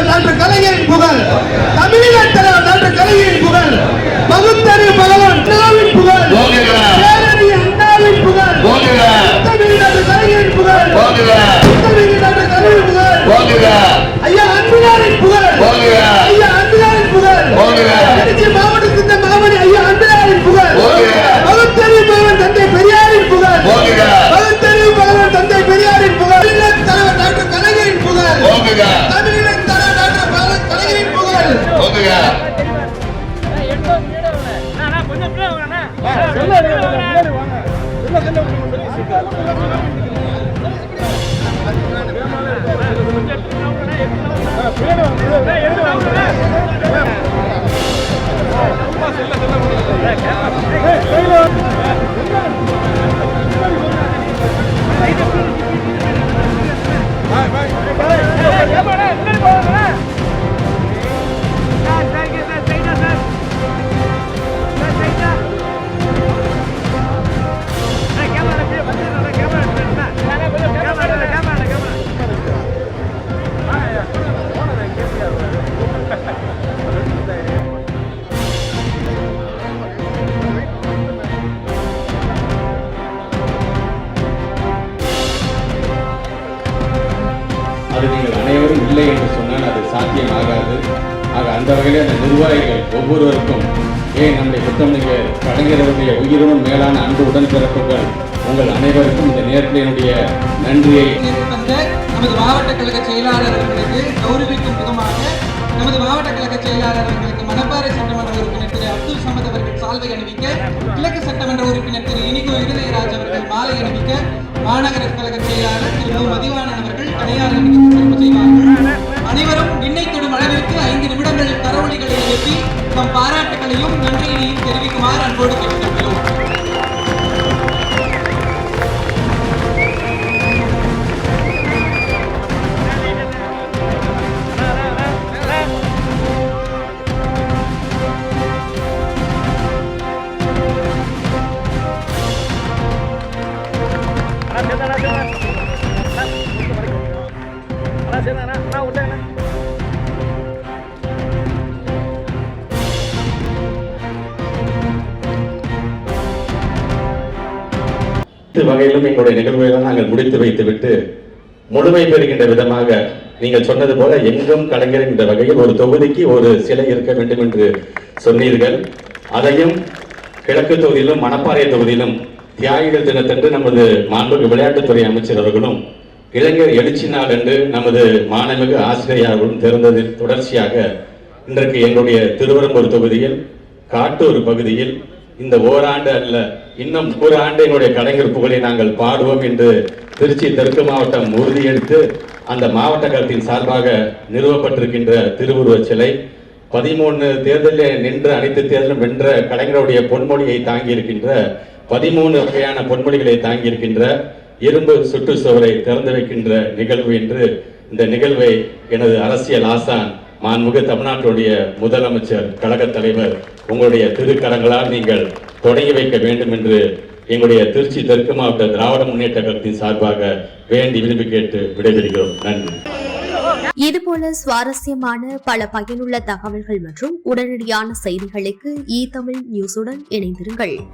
Doctor கலைஞரின் புகழ், தமிழின் தலைவர் டாக்டர் கலைஞரின் புகழ், பகுத்தறிவு பகவான் அண்ணாவின் புகழ், பேரறிஞர் அண்ணாவின் புகழ், தமிழ் டாக்டர் கலைஞரின் புகழ், தமிழ் டாக்டர் கலைஞரின் புகழ், ஐயா அன்புலாரின் புகழ், ஐயா அன்புலாரின் புகழ், திருச்சி மாவட்டத்தின் மாமணி ஐயா அன்புலாரின் புகழ், பகுத்தறிவு பகவான் தந்தை பெரியாரின் புகழ், பகுத்தறிவு பகவான் தந்தை பெரியாரின் புகழ், தலைவர் டாக்டர் கலைஞரின் புகழ், தமிழின் தலைவர் டாக்டர் கலைஞரின் புகழ். அது நீங்கள் அனைவரும் இல்லை என்று சொன்னால் அது சாத்தியமாகாது. ஆக அந்த வகையில் அந்த நிர்வாகிகள் ஒவ்வொருவருக்கும் நம்முடைய புத்தமிழர் கலைஞர்களுடைய உயிரினும் மேலான அன்பு உடன்பிறப்புகள் உங்கள் அனைவருக்கும் இந்த நேரத்தில் என்னுடைய நன்றியை நமது மாவட்ட கழக செயலாளர் அவர்களுக்கு கௌரவிக்கும் விதமாக நமது மாவட்ட கழக செயலாளர் அவர்களுக்கு மணப்பாறை சட்டமன்ற உறுப்பினர் திரு அப்துல் சமத் அவர்கள் சால்வை அணிவிக்க, கிழக்கு சட்டமன்ற உறுப்பினர் திரு இனிகோ இருதயராஜ் அவர்கள் மாலை அணிவிக்க, மாநகர கழக செயலாளர் திரு மதிவாணன் அவர்கள் தனியார் அணிவித்து சிறப்பு செய்வார்கள். அனைவரும் விண்ணை தொடும் அளவிற்கு 5 நிமிடங்கள் கரவொலிகளை எழுப்பி தம் பாராட்டுகளையும் நன்றியையும் தெரிவிக்குமாறு அன்போடு கேட்டுக்கொள்கிறோம். வகையிலும் எங்களுடைய நிகழ்வுகளை நாங்கள் முடித்து வைத்துவிட்டு முழுமை பெறுகின்ற விதமாக நீங்கள் சொன்னது போல எங்கும் கலைஞர் என்ற வகையில் ஒரு தொகுதிக்கு ஒரு சிலை இருக்க வேண்டும் என்று சொன்னீர்கள். அதையும் கிழக்கு தொகுதியிலும் மணப்பாறை தொகுதியிலும் தியாகிகள் தினத்தன்று நமது மாண்புமிகு விளையாட்டுத்துறை அமைச்சர் அவர்களும் இளைஞர் எழுச்சி நாள் என்று நமது மாண்புமிகு ஆசிரியர்களும் திறந்ததில் தொடர்ச்சியாக இன்றைக்கு எங்களுடைய திருவரம்பூர் தொகுதியில் காட்டூர் பகுதியில் இந்த ஓராண்டு அல்ல, இன்னும் ஒரு ஆண்டு எங்களுடைய கலைஞர் புகழை நாங்கள் பாடுவோம் என்று திருச்சி தெற்கு மாவட்டம் உறுதியெடுத்து அந்த மாவட்ட கழகத்தின் சார்பாக நிறுவப்பட்டிருக்கின்ற திருவுருவச் சிலை 13 தேர்தலில் நின்று அனைத்து தேர்தலும் வென்ற கலைஞருடைய பொன்மொழியை தாங்கி இருக்கின்ற 13 வகையான பொன்மொழிகளை தாங்கி இருக்கின்ற இரும்பு சுற்றுச்சுவரை திறந்து வைக்கின்ற நிகழ்வு என்று இந்த நிகழ்வை எனது அரசியல் ஆசான் மாண்புமிகு தமிழ்நாட்டுடைய முதலமைச்சர் கழக தலைவர் உங்களுடைய திருக்கரங்களால் நீங்கள் தொடங்கி வைக்க வேண்டும் என்று எங்களுடைய திருச்சி தெற்கு மாவட்ட திராவிட முன்னேற்ற கழகத்தின் சார்பாக வேண்டி விரும்பி கேட்டு விடைபெறுகிறோம். நன்றி. இதுபோல சுவாரஸ்யமான பல பயனுள்ள தகவல்கள் மற்றும் உடனடியான செய்திகளுக்கு தமிழ் நியூஸுடன் இணைந்திருங்கள்.